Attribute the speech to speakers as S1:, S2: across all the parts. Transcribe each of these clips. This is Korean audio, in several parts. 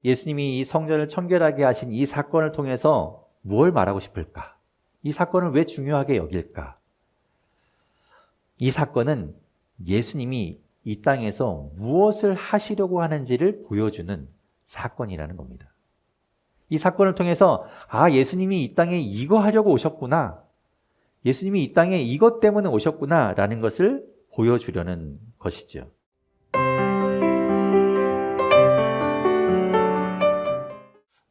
S1: 예수님이 이 성전을 청결하게 하신 이 사건을 통해서 무엇을 말하고 싶을까? 이 사건을 왜 중요하게 여길까? 이 사건은 예수님이 이 땅에서 무엇을 하시려고 하는지를 보여주는 사건이라는 겁니다. 이 사건을 통해서 예수님이 이 땅에 이거 하려고 오셨구나. 예수님이 이 땅에 이것 때문에 오셨구나 라는 것을 보여주려는 것이죠.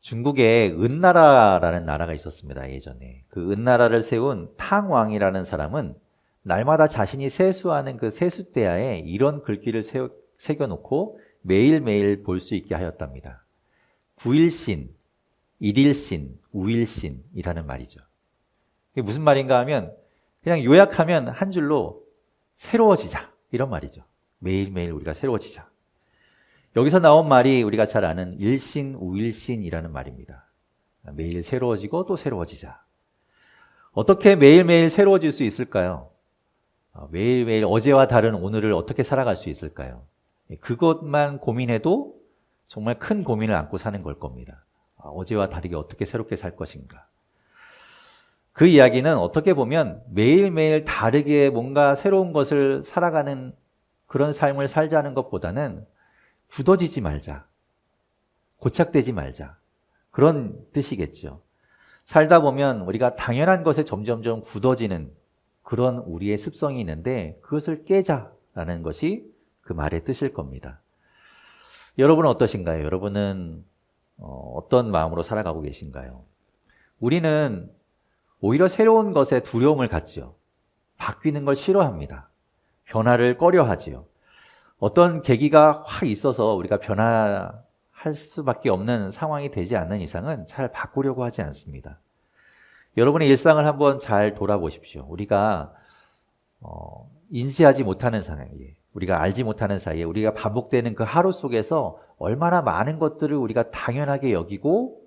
S1: 중국에 은나라라는 나라가 있었습니다. 예전에. 그 은나라를 세운 탕왕이라는 사람은 날마다 자신이 세수하는 그 세숫대야에 이런 글귀를 새겨놓고 매일매일 볼 수 있게 하였답니다. 9일신, 1일신, 우일신이라는 말이죠. 이게 무슨 말인가 하면 그냥 요약하면 한 줄로 새로워지자 이런 말이죠. 매일매일 우리가 새로워지자. 여기서 나온 말이 우리가 잘 아는 일신, 우일신이라는 말입니다. 매일 새로워지고 또 새로워지자. 어떻게 매일매일 새로워질 수 있을까요? 매일매일 어제와 다른 오늘을 어떻게 살아갈 수 있을까요? 그것만 고민해도 정말 큰 고민을 안고 사는 걸 겁니다. 어제와 다르게 어떻게 새롭게 살 것인가. 그 이야기는 어떻게 보면 매일매일 다르게 뭔가 새로운 것을 살아가는 그런 삶을 살자는 것보다는 굳어지지 말자, 고착되지 말자 그런 뜻이겠죠. 살다 보면 우리가 당연한 것에 점점점 굳어지는 그런 우리의 습성이 있는데 그것을 깨자라는 것이 그 말의 뜻일 겁니다. 여러분은 어떠신가요? 여러분은 어떤 마음으로 살아가고 계신가요? 우리는 오히려 새로운 것에 두려움을 갖지요. 바뀌는 걸 싫어합니다. 변화를 꺼려하지요. 어떤 계기가 확 있어서 우리가 변화할 수밖에 없는 상황이 되지 않는 이상은 잘 바꾸려고 하지 않습니다. 여러분의 일상을 한번 잘 돌아보십시오. 우리가 인지하지 못하는 사이에, 우리가 알지 못하는 사이에 우리가 반복되는 그 하루 속에서 얼마나 많은 것들을 우리가 당연하게 여기고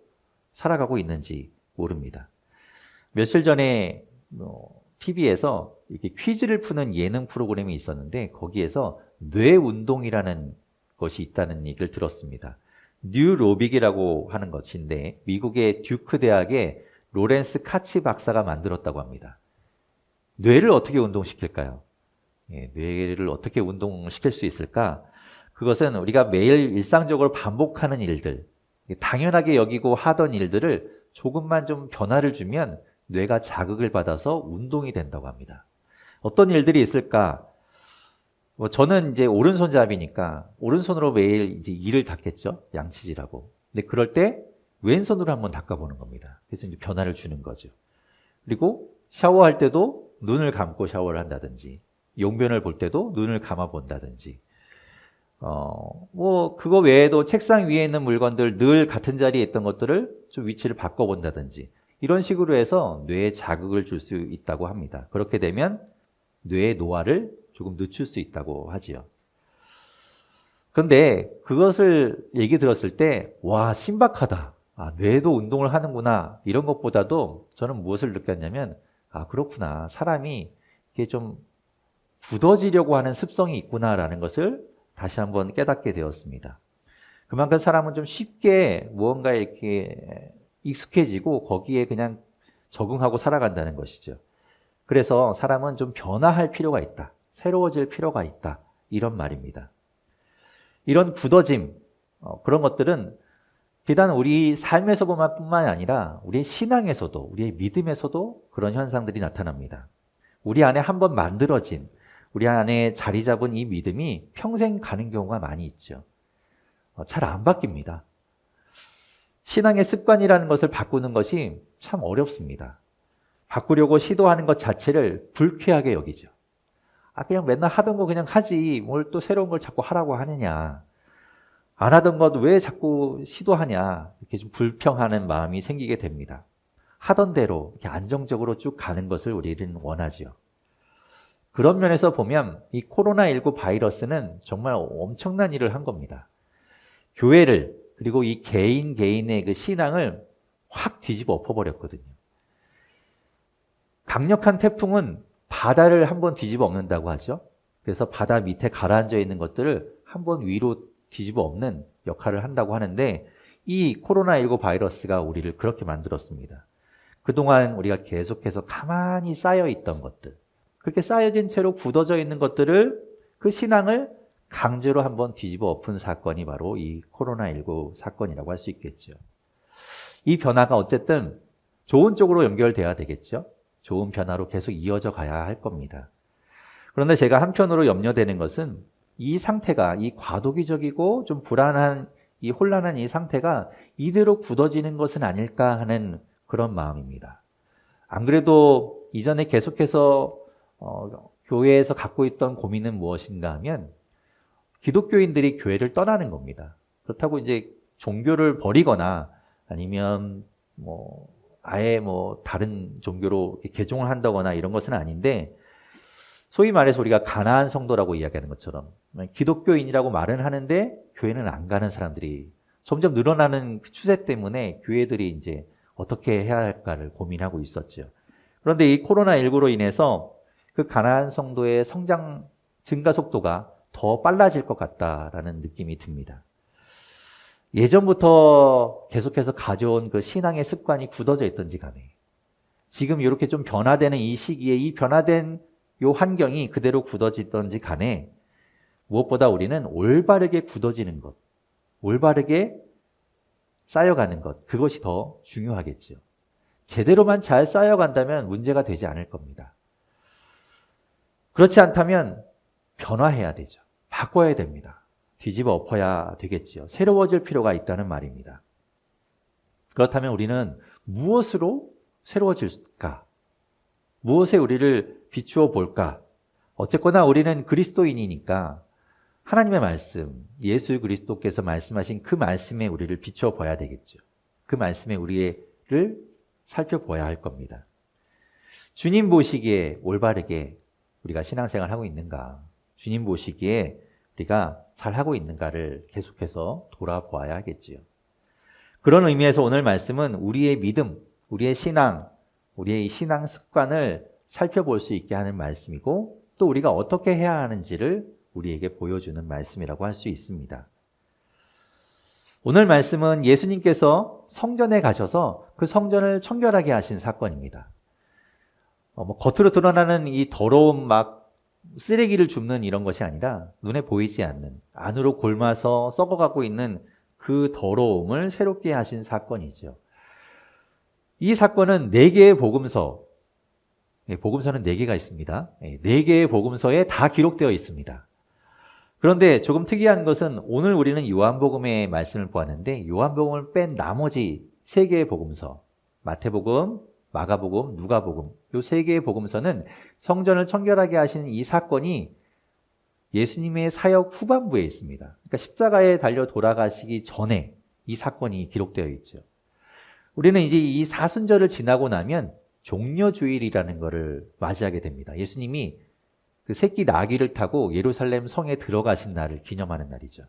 S1: 살아가고 있는지 모릅니다. 며칠 전에 TV에서 이렇게 퀴즈를 푸는 예능 프로그램이 있었는데 거기에서 뇌운동이라는 것이 있다는 얘기를 들었습니다. 뉴로빅이라고 하는 것인데 미국의 듀크 대학의 로렌스 카치 박사가 만들었다고 합니다. 뇌를 어떻게 운동시킬까요? 뇌를 어떻게 운동시킬 수 있을까? 그것은 우리가 매일 일상적으로 반복하는 일들, 당연하게 여기고 하던 일들을 조금만 좀 변화를 주면 뇌가 자극을 받아서 운동이 된다고 합니다. 어떤 일들이 있을까? 저는 이제 오른손잡이니까 오른손으로 매일 이제 이를 닦겠죠? 양치질하고. 근데 그럴 때 왼손으로 한번 닦아보는 겁니다. 그래서 이제 변화를 주는 거죠. 그리고 샤워할 때도 눈을 감고 샤워를 한다든지, 용변을 볼 때도 눈을 감아 본다든지, 그거 외에도 책상 위에 있는 물건들 늘 같은 자리에 있던 것들을 좀 위치를 바꿔본다든지, 이런 식으로 해서 뇌에 자극을 줄 수 있다고 합니다. 그렇게 되면 뇌의 노화를 조금 늦출 수 있다고 하지요. 그런데 그것을 얘기 들었을 때, 와, 신박하다. 뇌도 운동을 하는구나. 이런 것보다도 저는 무엇을 느꼈냐면, 그렇구나. 사람이 이게 좀 굳어지려고 하는 습성이 있구나라는 것을 다시 한번 깨닫게 되었습니다. 그만큼 사람은 좀 쉽게 무언가에 이렇게 익숙해지고 거기에 그냥 적응하고 살아간다는 것이죠. 그래서 사람은 좀 변화할 필요가 있다. 새로워질 필요가 있다. 이런 말입니다. 이런 굳어짐, 그런 것들은 비단 우리 삶에서뿐만 아니라 우리의 신앙에서도, 우리의 믿음에서도 그런 현상들이 나타납니다. 우리 안에 한번 만들어진, 우리 안에 자리 잡은 이 믿음이 평생 가는 경우가 많이 있죠. 잘 안 바뀝니다. 신앙의 습관이라는 것을 바꾸는 것이 참 어렵습니다. 바꾸려고 시도하는 것 자체를 불쾌하게 여기죠. 그냥 맨날 하던 거 그냥 하지 뭘 또 새로운 걸 자꾸 하라고 하느냐. 안 하던 것 왜 자꾸 시도하냐. 이렇게 좀 불평하는 마음이 생기게 됩니다. 하던 대로 이렇게 안정적으로 쭉 가는 것을 우리는 원하죠. 그런 면에서 보면 이 코로나19 바이러스는 정말 엄청난 일을 한 겁니다. 교회를 그리고 이 개인의 그 신앙을 확 뒤집어 엎어버렸거든요. 강력한 태풍은 바다를 한번 뒤집어 엎는다고 하죠. 그래서 바다 밑에 가라앉아 있는 것들을 한번 위로 뒤집어 엎는 역할을 한다고 하는데 이 코로나19 바이러스가 우리를 그렇게 만들었습니다. 그동안 우리가 계속해서 가만히 쌓여 있던 것들, 그렇게 쌓여진 채로 굳어져 있는 것들을, 그 신앙을 강제로 한번 뒤집어 엎은 사건이 바로 이 코로나19 사건이라고 할 수 있겠죠. 이 변화가 어쨌든 좋은 쪽으로 연결돼야 되겠죠. 좋은 변화로 계속 이어져 가야 할 겁니다. 그런데 제가 한편으로 염려되는 것은 이 상태가, 이 과도기적이고 좀 불안한, 이 혼란한 이 상태가 이대로 굳어지는 것은 아닐까 하는 그런 마음입니다. 안 그래도 이전에 계속해서 교회에서 갖고 있던 고민은 무엇인가 하면 기독교인들이 교회를 떠나는 겁니다. 그렇다고 이제 종교를 버리거나 아니면 아예 다른 종교로 개종을 한다거나 이런 것은 아닌데, 소위 말해서 우리가 가나안 성도라고 이야기하는 것처럼 기독교인이라고 말은 하는데 교회는 안 가는 사람들이 점점 늘어나는 추세 때문에 교회들이 이제 어떻게 해야 할까를 고민하고 있었죠. 그런데 이 코로나19로 인해서 그 가나안 성도의 성장 증가 속도가 더 빨라질 것 같다라는 느낌이 듭니다. 예전부터 계속해서 가져온 그 신앙의 습관이 굳어져 있던지 간에 지금 이렇게 좀 변화되는 이 시기에 이 변화된 요 환경이 그대로 굳어지던지 간에 무엇보다 우리는 올바르게 굳어지는 것, 올바르게 쌓여가는 것, 그것이 더 중요하겠죠. 제대로만 잘 쌓여간다면 문제가 되지 않을 겁니다. 그렇지 않다면 변화해야 되죠. 바꿔야 됩니다. 뒤집어 엎어야 되겠지요. 새로워질 필요가 있다는 말입니다. 그렇다면 우리는 무엇으로 새로워질까? 무엇에 우리를 비추어 볼까? 어쨌거나 우리는 그리스도인이니까 하나님의 말씀, 예수 그리스도께서 말씀하신 그 말씀에 우리를 비추어 봐야 되겠죠. 그 말씀에 우리를 살펴봐야 할 겁니다. 주님 보시기에 올바르게 우리가 신앙생활을 하고 있는가? 주님 보시기에 우리가 잘하고 있는가를 계속해서 돌아보아야 하겠지요. 그런 의미에서 오늘 말씀은 우리의 믿음, 우리의 신앙, 우리의 이 신앙 습관을 살펴볼 수 있게 하는 말씀이고, 또 우리가 어떻게 해야 하는지를 우리에게 보여주는 말씀이라고 할 수 있습니다. 오늘 말씀은 예수님께서 성전에 가셔서 그 성전을 청결하게 하신 사건입니다. 겉으로 드러나는 이 더러움, 쓰레기를 줍는 이런 것이 아니라 눈에 보이지 않는, 안으로 골마서 썩어가고 있는 그 더러움을 새롭게 하신 사건이죠. 이 사건은 4개의 복음서, 복음서는 4개가 있습니다. 4개의 복음서에 다 기록되어 있습니다. 그런데 조금 특이한 것은 오늘 우리는 요한복음의 말씀을 보았는데, 요한복음을 뺀 나머지 3개의 복음서, 마태복음, 마가복음, 누가복음, 요 3개의 복음서는 성전을 청결하게 하신 이 사건이 예수님의 사역 후반부에 있습니다. 그러니까 십자가에 달려 돌아가시기 전에 이 사건이 기록되어 있죠. 우리는 이제 이 사순절을 지나고 나면 종려주일이라는 것을 맞이하게 됩니다. 예수님이 그 새끼 나귀를 타고 예루살렘 성에 들어가신 날을 기념하는 날이죠.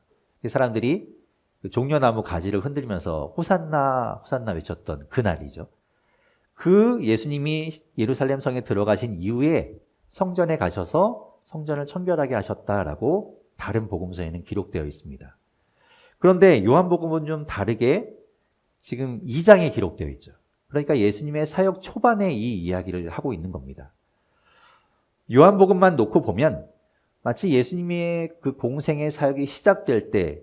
S1: 사람들이 그 종려나무 가지를 흔들면서 호산나 호산나 외쳤던 그 날이죠. 그 예수님이 예루살렘 성에 들어가신 이후에 성전에 가셔서 성전을 청결하게 하셨다라고 다른 복음서에는 기록되어 있습니다. 그런데 요한복음은 좀 다르게 지금 2장에 기록되어 있죠. 그러니까 예수님의 사역 초반에 이 이야기를 하고 있는 겁니다. 요한복음만 놓고 보면 마치 예수님의 그 공생의 사역이 시작될 때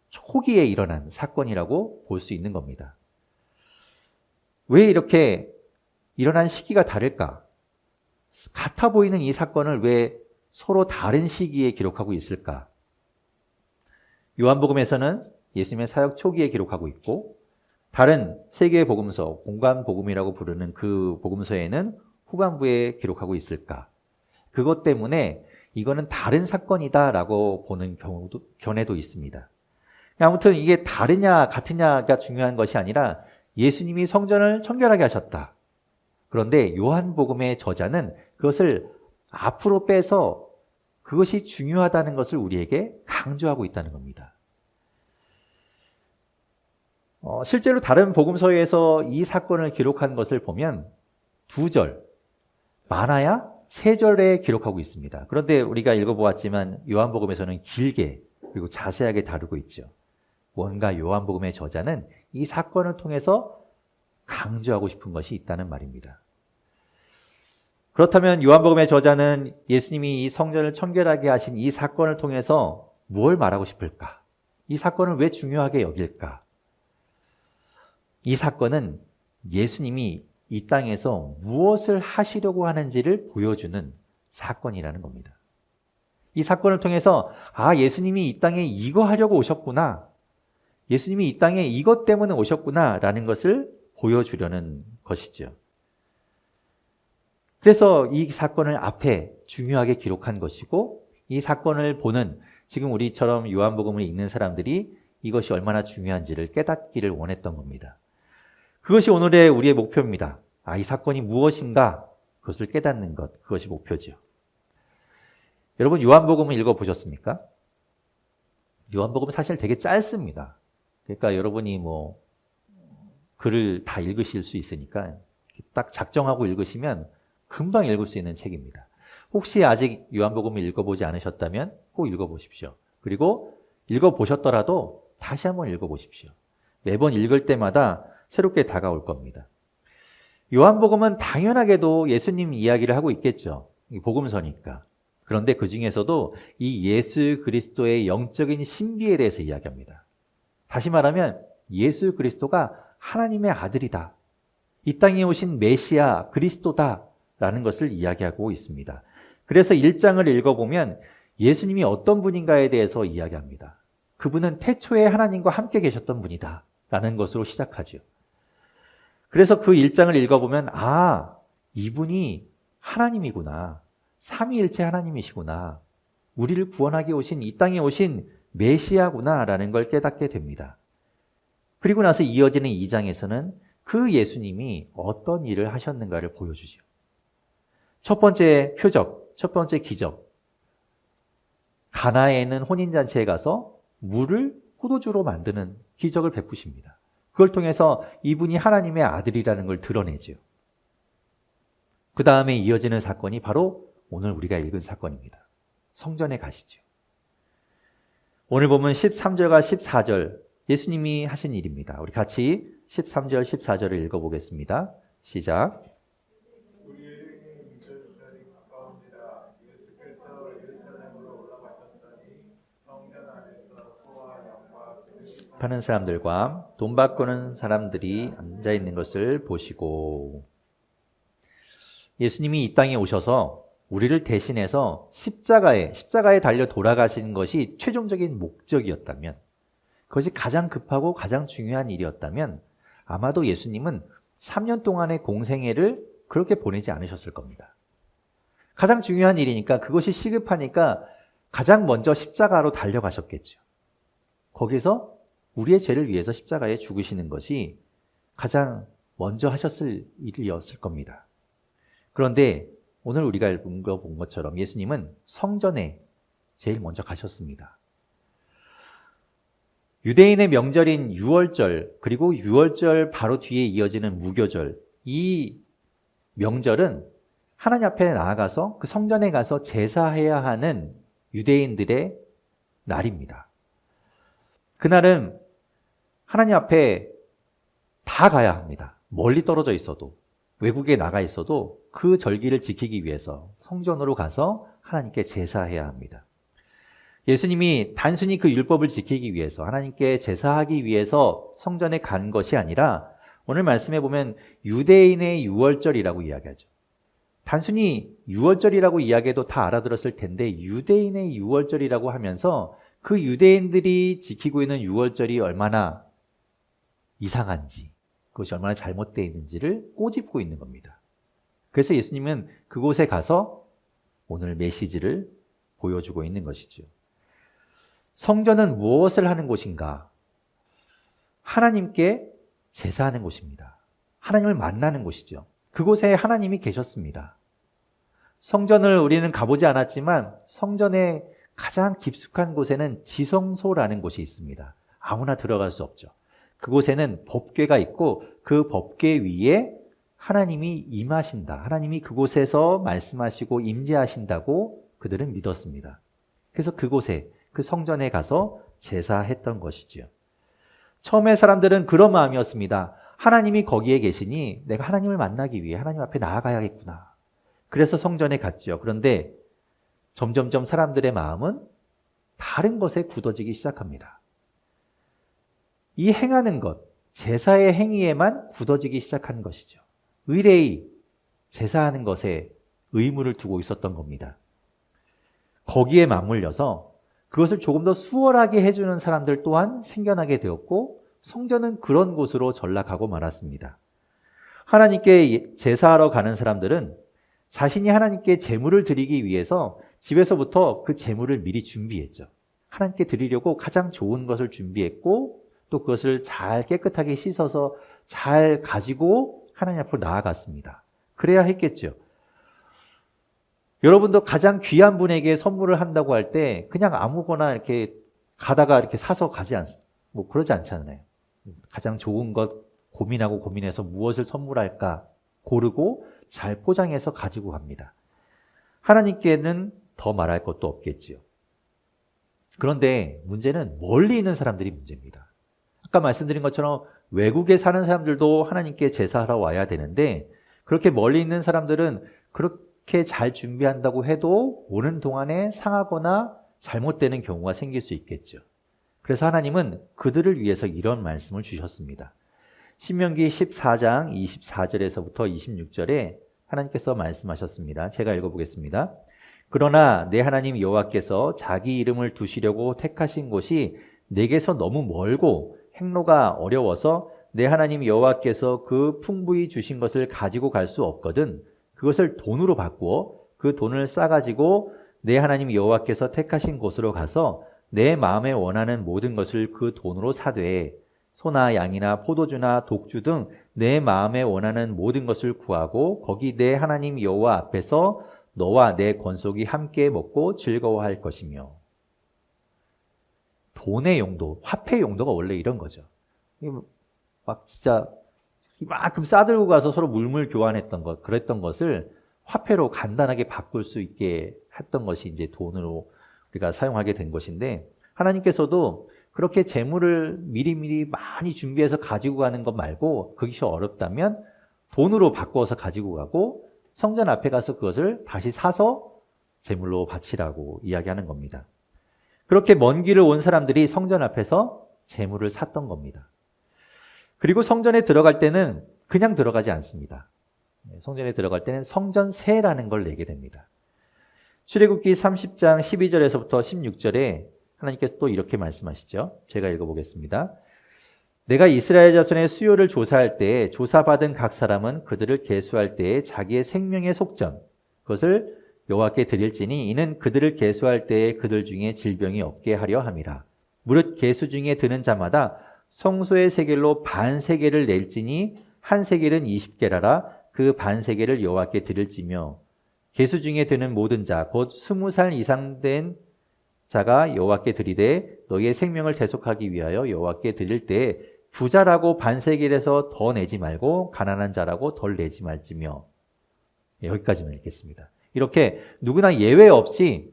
S1: 초기에 일어난 사건이라고 볼 수 있는 겁니다. 왜 이렇게 일어난 시기가 다를까? 같아 보이는 이 사건을 왜 서로 다른 시기에 기록하고 있을까? 요한복음에서는 예수님의 사역 초기에 기록하고 있고, 다른 3개의 복음서, 공관복음이라고 부르는 그 복음서에는 후반부에 기록하고 있을까? 그것 때문에 이거는 다른 사건이다라고 보는 견해도 있습니다. 아무튼 이게 다르냐 같으냐가 중요한 것이 아니라 예수님이 성전을 청결하게 하셨다. 그런데 요한복음의 저자는 그것을 앞으로 빼서 그것이 중요하다는 것을 우리에게 강조하고 있다는 겁니다. 실제로 다른 복음서에서 이 사건을 기록한 것을 보면 2절, 많아야 3절에 기록하고 있습니다. 그런데 우리가 읽어보았지만 요한복음에서는 길게 그리고 자세하게 다루고 있죠. 뭔가 요한복음의 저자는 이 사건을 통해서 강조하고 싶은 것이 있다는 말입니다. 그렇다면 요한복음의 저자는 예수님이 이 성전을 청결하게 하신 이 사건을 통해서 무엇을 말하고 싶을까? 이 사건을 왜 중요하게 여길까? 이 사건은 예수님이 이 땅에서 무엇을 하시려고 하는지를 보여주는 사건이라는 겁니다. 이 사건을 통해서 예수님이 이 땅에 이거 하려고 오셨구나. 예수님이 이 땅에 이것 때문에 오셨구나 라는 것을 보여주려는 것이죠. 그래서 이 사건을 앞에 중요하게 기록한 것이고 이 사건을 보는 지금 우리처럼 요한복음을 읽는 사람들이 이것이 얼마나 중요한지를 깨닫기를 원했던 겁니다. 그것이 오늘의 우리의 목표입니다. 이 사건이 무엇인가 그것을 깨닫는 것, 그것이 목표죠. 여러분 요한복음을 읽어보셨습니까? 요한복음은 사실 되게 짧습니다. 그러니까 여러분이 글을 다 읽으실 수 있으니까 딱 작정하고 읽으시면 금방 읽을 수 있는 책입니다. 혹시 아직 요한복음을 읽어보지 않으셨다면 꼭 읽어보십시오. 그리고 읽어보셨더라도 다시 한번 읽어보십시오. 매번 읽을 때마다 새롭게 다가올 겁니다. 요한복음은 당연하게도 예수님 이야기를 하고 있겠죠. 복음서니까. 그런데 그 중에서도 이 예수 그리스도의 영적인 신비에 대해서 이야기합니다. 다시 말하면 예수 그리스도가 하나님의 아들이다. 이 땅에 오신 메시아 그리스도다. 라는 것을 이야기하고 있습니다. 그래서 1장을 읽어보면 예수님이 어떤 분인가에 대해서 이야기합니다. 그분은 태초에 하나님과 함께 계셨던 분이다. 라는 것으로 시작하죠. 그래서 그 1장을 읽어보면 이분이 하나님이구나. 삼위일체 하나님이시구나. 우리를 구원하기 오신 이 땅에 오신 메시아구나 라는 걸 깨닫게 됩니다. 그리고 나서 이어지는 2장에서는 그 예수님이 어떤 일을 하셨는가를 보여주죠. 첫 번째 표적, 첫 번째 기적. 가나에 있는 혼인잔치에 가서 물을 포도주로 만드는 기적을 베푸십니다. 그걸 통해서 이분이 하나님의 아들이라는 걸 드러내죠. 그 다음에 이어지는 사건이 바로 오늘 우리가 읽은 사건입니다. 성전에 가시죠. 오늘 보면 13절과 14절 예수님이 하신 일입니다. 우리 같이 13절, 14절을 읽어보겠습니다. 시작. 파는 사람들과 돈 바꾸는 사람들이 앉아있는 것을 보시고 예수님이 이 땅에 오셔서 우리를 대신해서 십자가에 달려 돌아가신 것이 최종적인 목적이었다면 그것이 가장 급하고 가장 중요한 일이었다면 아마도 예수님은 3년 동안의 공생애를 그렇게 보내지 않으셨을 겁니다. 가장 중요한 일이니까 그것이 시급하니까 가장 먼저 십자가로 달려가셨겠죠. 거기서 우리의 죄를 위해서 십자가에 죽으시는 것이 가장 먼저 하셨을 일이었을 겁니다. 그런데 오늘 우리가 읽어본 것처럼 예수님은 성전에 제일 먼저 가셨습니다. 유대인의 명절인 유월절 그리고 유월절 바로 뒤에 이어지는 무교절 이 명절은 하나님 앞에 나아가서 그 성전에 가서 제사해야 하는 유대인들의 날입니다. 그날은 하나님 앞에 다 가야 합니다. 멀리 떨어져 있어도 외국에 나가 있어도 그 절기를 지키기 위해서 성전으로 가서 하나님께 제사해야 합니다. 예수님이 단순히 그 율법을 지키기 위해서 하나님께 제사하기 위해서 성전에 간 것이 아니라 오늘 말씀해 보면 유대인의 유월절이라고 이야기하죠. 단순히 유월절이라고 이야기해도 다 알아들었을 텐데 유대인의 유월절이라고 하면서 그 유대인들이 지키고 있는 유월절이 얼마나 이상한지 그것이 얼마나 잘못되어 있는지를 꼬집고 있는 겁니다. 그래서 예수님은 그곳에 가서 오늘 메시지를 보여주고 있는 것이죠. 성전은 무엇을 하는 곳인가? 하나님께 제사하는 곳입니다. 하나님을 만나는 곳이죠. 그곳에 하나님이 계셨습니다. 성전을 우리는 가보지 않았지만 성전의 가장 깊숙한 곳에는 지성소라는 곳이 있습니다. 아무나 들어갈 수 없죠. 그곳에는 법궤가 있고 그 법궤 위에 하나님이 임하신다. 하나님이 그곳에서 말씀하시고 임재하신다고 그들은 믿었습니다. 그래서 그곳에 그 성전에 가서 제사했던 것이지요. 처음에 사람들은 그런 마음이었습니다. 하나님이 거기에 계시니 내가 하나님을 만나기 위해 하나님 앞에 나아가야겠구나. 그래서 성전에 갔죠. 그런데 점점점 사람들의 마음은 다른 것에 굳어지기 시작합니다. 이 행하는 것, 제사의 행위에만 굳어지기 시작한 것이죠. 의례의 제사하는 것에 의무를 두고 있었던 겁니다. 거기에 맞물려서 그것을 조금 더 수월하게 해주는 사람들 또한 생겨나게 되었고 성전은 그런 곳으로 전락하고 말았습니다. 하나님께 제사하러 가는 사람들은 자신이 하나님께 제물을 드리기 위해서 집에서부터 그 제물을 미리 준비했죠. 하나님께 드리려고 가장 좋은 것을 준비했고 또 그것을 잘 깨끗하게 씻어서 잘 가지고 하나님 앞으로 나아갔습니다. 그래야 했겠죠. 여러분도 가장 귀한 분에게 선물을 한다고 할 때 그냥 아무거나 이렇게 가다가 이렇게 사서 가지 뭐 그러지 않잖아요. 가장 좋은 것 고민하고 고민해서 무엇을 선물할까 고르고 잘 포장해서 가지고 갑니다. 하나님께는 더 말할 것도 없겠지요. 그런데 문제는 멀리 있는 사람들이 문제입니다. 아까 말씀드린 것처럼 외국에 사는 사람들도 하나님께 제사하러 와야 되는데 그렇게 멀리 있는 사람들은 그렇게 잘 준비한다고 해도 오는 동안에 상하거나 잘못되는 경우가 생길 수 있겠죠. 그래서 하나님은 그들을 위해서 이런 말씀을 주셨습니다. 신명기 14장 24절에서부터 26절에 하나님께서 말씀하셨습니다. 제가 읽어보겠습니다. 그러나 내 하나님 여호와께서 자기 이름을 두시려고 택하신 곳이 내게서 너무 멀고 행로가 어려워서 내 하나님 여호와께서 그 풍부히 주신 것을 가지고 갈 수 없거든 그것을 돈으로 바꾸어 그 돈을 싸가지고 내 하나님 여호와께서 택하신 곳으로 가서 내 마음에 원하는 모든 것을 그 돈으로 사되 소나 양이나 포도주나 독주 등 내 마음에 원하는 모든 것을 구하고 거기 내 하나님 여호와 앞에서 너와 내 권속이 함께 먹고 즐거워할 것이며. 돈의 용도, 화폐 용도가 원래 이런 거죠. 막 진짜 이만큼 싸들고 가서 서로 물물 교환했던 것, 그랬던 것을 화폐로 간단하게 바꿀 수 있게 했던 것이 이제 돈으로 우리가 사용하게 된 것인데 하나님께서도 그렇게 재물을 미리미리 많이 준비해서 가지고 가는 것 말고 그것이 어렵다면 돈으로 바꿔서 가지고 가고 성전 앞에 가서 그것을 다시 사서 재물로 바치라고 이야기하는 겁니다. 그렇게 먼 길을 온 사람들이 성전 앞에서 재물을 샀던 겁니다. 그리고 성전에 들어갈 때는 그냥 들어가지 않습니다. 성전에 들어갈 때는 성전세라는 걸 내게 됩니다. 출애굽기 30장 12절에서부터 16절에 하나님께서 또 이렇게 말씀하시죠. 제가 읽어보겠습니다. 내가 이스라엘 자손의 수요를 조사할 때에 조사받은 각 사람은 그들을 계수할 때에 자기의 생명의 속전 그것을 여호와께 드릴지니 이는 그들을 계수할 때에 그들 중에 질병이 없게 하려 함이라. 무릇 계수 중에 드는 자마다 성소의 세겔로 반 세겔을 낼지니 한 세겔은 20게라라 그 반 세겔을 여호와께 드릴지며 계수 중에 드는 모든 자 곧 20살 이상 된 자가 여호와께 드리되 너희의 생명을 대속하기 위하여 여호와께 드릴 때 부자라고 반 세겔에서 더 내지 말고 가난한 자라고 덜 내지 말지며. 여기까지만 읽겠습니다. 이렇게 누구나 예외 없이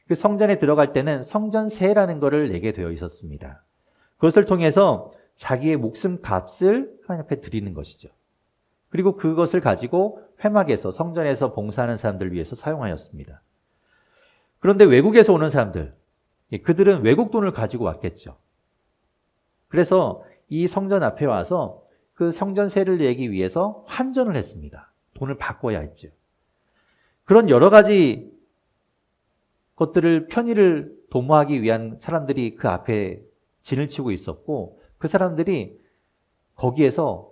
S1: 그 성전에 들어갈 때는 성전세라는 것을 내게 되어 있었습니다. 그것을 통해서 자기의 목숨 값을 하나님 앞에 드리는 것이죠. 그리고 그것을 가지고 회막에서 성전에서 봉사하는 사람들을 위해서 사용하였습니다. 그런데 외국에서 오는 사람들, 그들은 외국 돈을 가지고 왔겠죠. 그래서 이 성전 앞에 와서 그 성전세를 내기 위해서 환전을 했습니다. 돈을 바꿔야 했죠. 그런 여러 가지 것들을 편의를 도모하기 위한 사람들이 그 앞에 진을 치고 있었고 그 사람들이 거기에서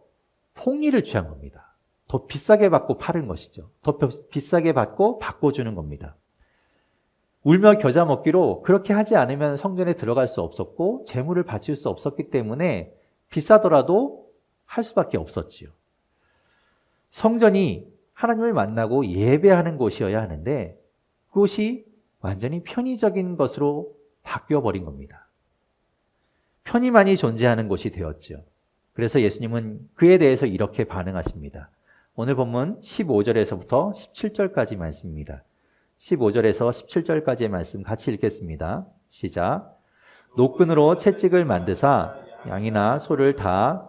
S1: 폭리를 취한 겁니다. 더 비싸게 받고 파는 것이죠. 더 비싸게 받고 바꿔주는 겁니다. 울며 겨자 먹기로 그렇게 하지 않으면 성전에 들어갈 수 없었고 재물을 바칠 수 없었기 때문에 비싸더라도 할 수밖에 없었지요. 성전이 하나님을 만나고 예배하는 곳이어야 하는데 그곳이 완전히 편의적인 것으로 바뀌어버린 겁니다. 편의만이 존재하는 곳이 되었죠. 그래서 예수님은 그에 대해서 이렇게 반응하십니다. 오늘 본문 15절에서부터 17절까지 말씀입니다. 15절에서 17절까지의 말씀 같이 읽겠습니다. 시작. 노끈으로 채찍을 만드사 양이나 소를 다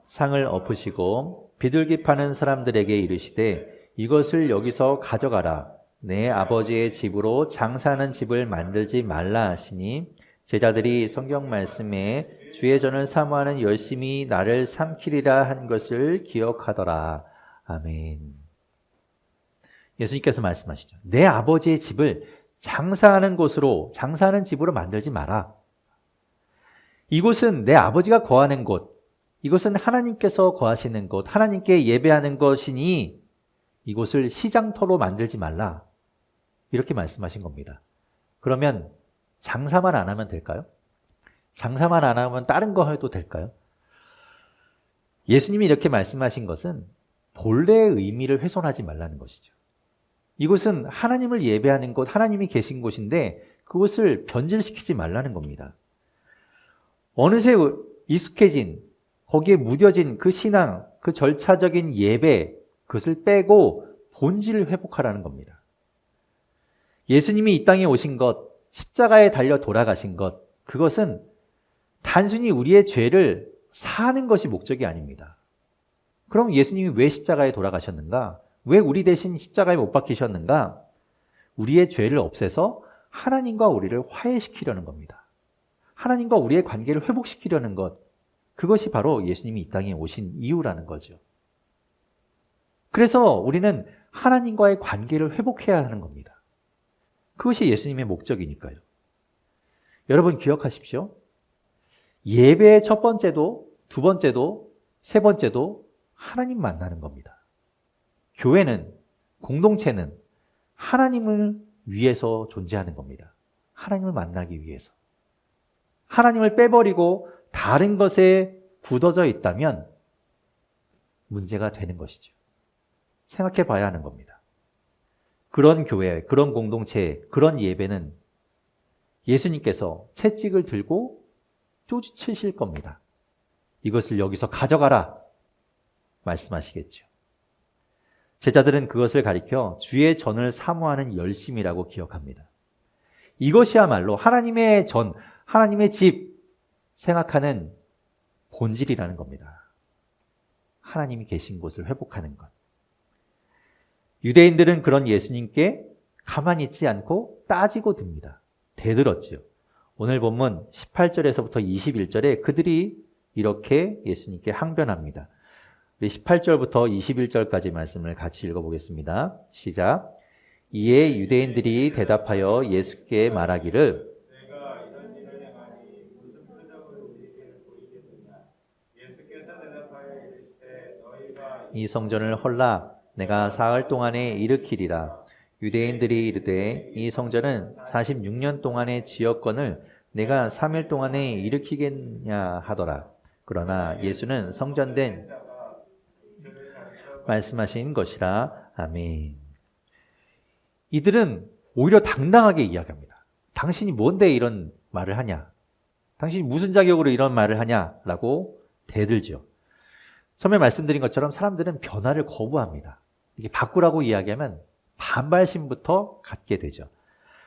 S1: 상을 엎으시고 비둘기 파는 사람들에게 이르시되 이것을 여기서 가져가라. 내 아버지의 집으로 장사하는 집을 만들지 말라 하시니 제자들이 성경 말씀에 주의 전을 사모하는 열심히 나를 삼키리라 한 것을 기억하더라. 아멘. 예수님께서 말씀하시죠. 내 아버지의 집을 장사하는 곳으로, 장사하는 집으로 만들지 마라. 이곳은 내 아버지가 거하는 곳, 이곳은 하나님께서 거하시는 곳, 하나님께 예배하는 것이니 이곳을 시장터로 만들지 말라. 이렇게 말씀하신 겁니다. 그러면 장사만 안 하면 될까요? 장사만 안 하면 다른 거 해도 될까요? 예수님이 이렇게 말씀하신 것은 본래의 의미를 훼손하지 말라는 것이죠. 이곳은 하나님을 예배하는 곳, 하나님이 계신 곳인데 그곳을 변질시키지 말라는 겁니다. 어느새 익숙해진, 거기에 무뎌진 그 신앙, 그 절차적인 예배, 그것을 빼고 본질을 회복하라는 겁니다. 예수님이 이 땅에 오신 것, 십자가에 달려 돌아가신 것, 그것은 단순히 우리의 죄를 사하는 것이 목적이 아닙니다. 그럼 예수님이 왜 십자가에 돌아가셨는가? 왜 우리 대신 십자가에 못 박히셨는가? 우리의 죄를 없애서 하나님과 우리를 화해시키려는 겁니다. 하나님과 우리의 관계를 회복시키려는 것, 그것이 바로 예수님이 이 땅에 오신 이유라는 거죠. 그래서 우리는 하나님과의 관계를 회복해야 하는 겁니다. 그것이 예수님의 목적이니까요. 여러분 기억하십시오. 예배의 첫 번째도, 두 번째도, 세 번째도 하나님 만나는 겁니다. 교회는, 공동체는 하나님을 위해서 존재하는 겁니다. 하나님을 만나기 위해서. 하나님을 빼버리고 다른 것에 굳어져 있다면 문제가 되는 것이죠. 생각해 봐야 하는 겁니다. 그런 교회, 그런 공동체, 그런 예배는 예수님께서 채찍을 들고 쪼지치실 겁니다. 이것을 여기서 가져가라 말씀하시겠죠. 제자들은 그것을 가리켜 주의 전을 사모하는 열심이라고 기억합니다. 이것이야말로 하나님의 전, 하나님의 집 생각하는 본질이라는 겁니다. 하나님이 계신 곳을 회복하는 것. 유대인들은 그런 예수님께 가만히 있지 않고 따지고 듭니다. 대들었죠. 오늘 본문 18절에서부터 21절에 그들이 이렇게 예수님께 항변합니다. 우리 18절부터 21절까지 말씀을 같이 읽어보겠습니다. 시작. 이에 유대인들이 대답하여 예수께 말하기를
S2: 내가 이런 일을 행하니 무슨 표적을 우리에게 보이겠느냐. 예수께서 대답하여 이르시되 너희가
S1: 이 성전을 헐라 내가 사흘 동안에 일으키리라. 유대인들이 이르되 이 성전은 46년 동안의 지역권을 내가 3일 동안에 일으키겠냐 하더라. 그러나 예수는 성전된 말씀하신 것이라. 아멘. 이들은 오히려 당당하게 이야기합니다. 당신이 뭔데 이런 말을 하냐? 당신이 무슨 자격으로 이런 말을 하냐라고 대들죠. 처음에 말씀드린 것처럼 사람들은 변화를 거부합니다. 이게 바꾸라고 이야기하면 반발심부터 갖게 되죠.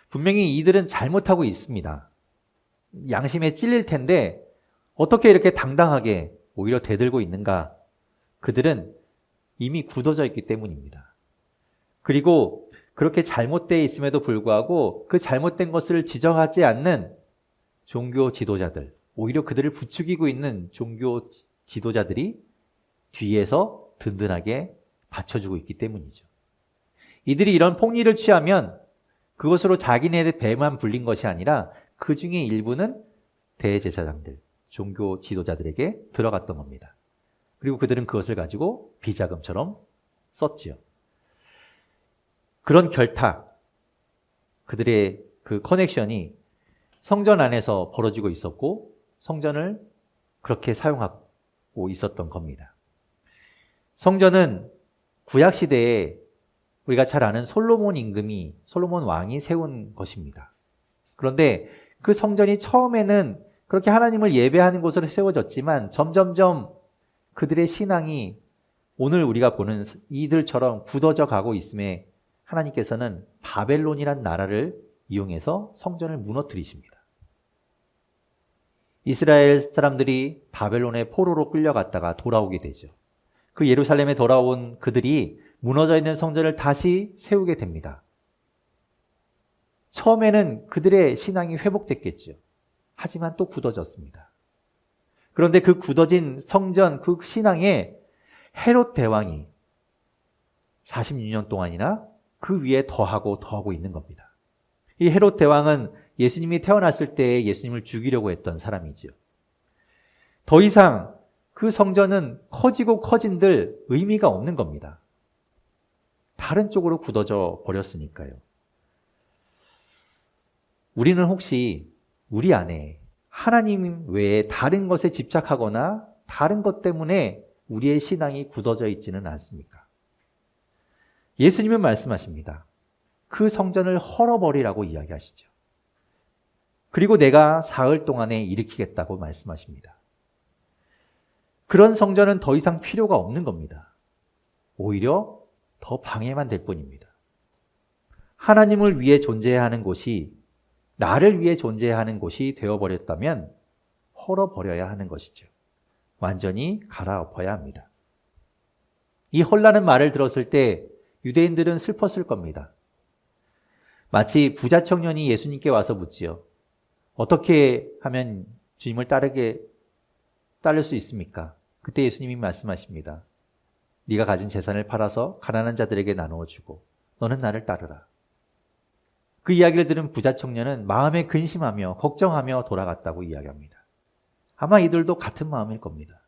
S1: 분명히 이들은 잘못하고 있습니다. 양심에 찔릴 텐데 어떻게 이렇게 당당하게 오히려 대들고 있는가? 그들은 이미 굳어져 있기 때문입니다. 그리고 그렇게 잘못되어 있음에도 불구하고 그 잘못된 것을 지적하지 않는 종교 지도자들, 오히려 그들을 부추기고 있는 종교 지도자들이 뒤에서 든든하게 받쳐주고 있기 때문이죠. 이들이 이런 폭리를 취하면 그것으로 자기네의 배만 불린 것이 아니라 그 중에 일부는 대제사장들, 종교 지도자들에게 들어갔던 겁니다. 그리고 그들은 그것을 가지고 비자금처럼 썼지요. 그런 결탁, 그들의 그 커넥션이 성전 안에서 벌어지고 있었고 성전을 그렇게 사용하고 있었던 겁니다. 성전은 구약시대에 우리가 잘 아는 솔로몬 임금이, 솔로몬 왕이 세운 것입니다. 그런데 그 성전이 처음에는 그렇게 하나님을 예배하는 곳으로 세워졌지만 점점점 그들의 신앙이 오늘 우리가 보는 이들처럼 굳어져 가고 있음에 하나님께서는 바벨론이란 나라를 이용해서 성전을 무너뜨리십니다. 이스라엘 사람들이 바벨론의 포로로 끌려갔다가 돌아오게 되죠. 그 예루살렘에 돌아온 그들이 무너져 있는 성전을 다시 세우게 됩니다. 처음에는 그들의 신앙이 회복됐겠죠. 하지만 또 굳어졌습니다. 그런데 그 굳어진 성전, 그 신앙에 헤롯 대왕이 46년 동안이나 그 위에 더하고 있는 겁니다. 이 헤롯 대왕은 예수님이 태어났을 때 예수님을 죽이려고 했던 사람이지요. 더 이상 그 성전은 커지고 커진들 의미가 없는 겁니다. 다른 쪽으로 굳어져 버렸으니까요. 우리는 혹시 우리 안에 하나님 외에 다른 것에 집착하거나 다른 것 때문에 우리의 신앙이 굳어져 있지는 않습니까? 예수님은 말씀하십니다. 그 성전을 헐어버리라고 이야기하시죠. 그리고 내가 사흘 동안에 일으키겠다고 말씀하십니다. 그런 성전은 더 이상 필요가 없는 겁니다. 오히려 더 방해만 될 뿐입니다. 하나님을 위해 존재해야 하는 곳이 나를 위해 존재해야 하는 곳이 되어버렸다면 헐어버려야 하는 것이죠. 완전히 갈아엎어야 합니다. 이 헐라는 말을 들었을 때 유대인들은 슬펐을 겁니다. 마치 부자 청년이 예수님께 와서 묻지요. 어떻게 하면 주님을 따를 수 있습니까? 그때 예수님이 말씀하십니다. 네가 가진 재산을 팔아서 가난한 자들에게 나누어 주고 너는 나를 따르라. 그 이야기를 들은 부자 청년은 마음에 근심하며 걱정하며 돌아갔다고 이야기합니다. 아마 이들도 같은 마음일 겁니다.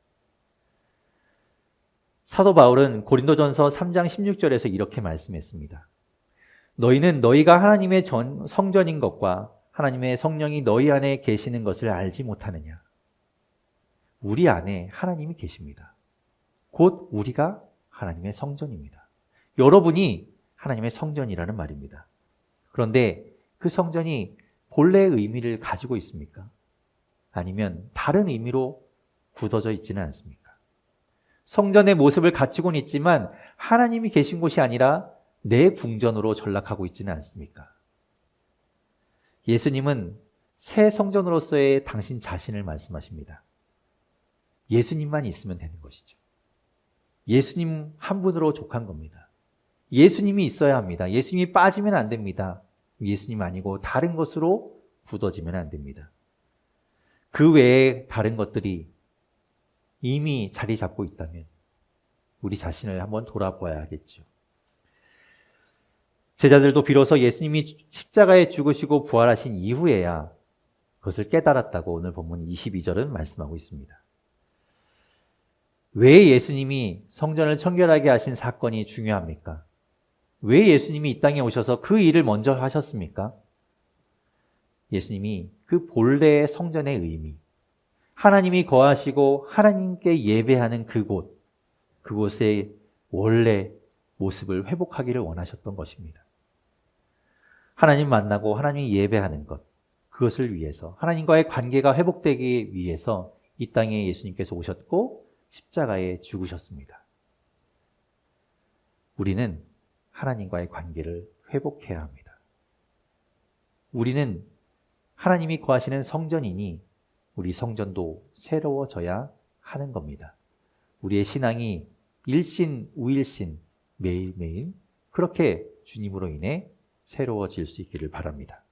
S1: 사도 바울은 고린도전서 3장 16절에서 이렇게 말씀했습니다. 너희는 너희가 하나님의 성전인 것과 하나님의 성령이 너희 안에 계시는 것을 알지 못하느냐. 우리 안에 하나님이 계십니다. 곧 우리가 하나님의 성전입니다. 여러분이 하나님의 성전이라는 말입니다. 그런데 그 성전이 본래의 의미를 가지고 있습니까? 아니면 다른 의미로 굳어져 있지는 않습니까? 성전의 모습을 갖추고는 있지만 하나님이 계신 곳이 아니라 내 궁전으로 전락하고 있지는 않습니까? 예수님은 새 성전으로서의 당신 자신을 말씀하십니다. 예수님만 있으면 되는 것이죠. 예수님 한 분으로 족한 겁니다. 예수님이 있어야 합니다. 예수님이 빠지면 안 됩니다. 예수님 아니고 다른 것으로 굳어지면 안 됩니다. 그 외에 다른 것들이 이미 자리 잡고 있다면 우리 자신을 한번 돌아보아야 하겠죠. 제자들도 비로소 예수님이 십자가에 죽으시고 부활하신 이후에야 그것을 깨달았다고 오늘 본문 22절은 말씀하고 있습니다. 왜 예수님이 성전을 청결하게 하신 사건이 중요합니까? 왜 예수님이 이 땅에 오셔서 그 일을 먼저 하셨습니까? 예수님이 그 본래의 성전의 의미, 하나님이 거하시고 하나님께 예배하는 그곳의 원래 모습을 회복하기를 원하셨던 것입니다. 하나님 만나고 하나님 예배하는 것, 그것을 위해서 하나님과의 관계가 회복되기 위해서 이 땅에 예수님께서 오셨고 십자가에 죽으셨습니다. 우리는 하나님과의 관계를 회복해야 합니다. 우리는 하나님이 거하시는 성전이니 우리 성전도 새로워져야 하는 겁니다. 우리의 신앙이 일신, 우일신, 매일매일 그렇게 주님으로 인해 새로워질 수 있기를 바랍니다.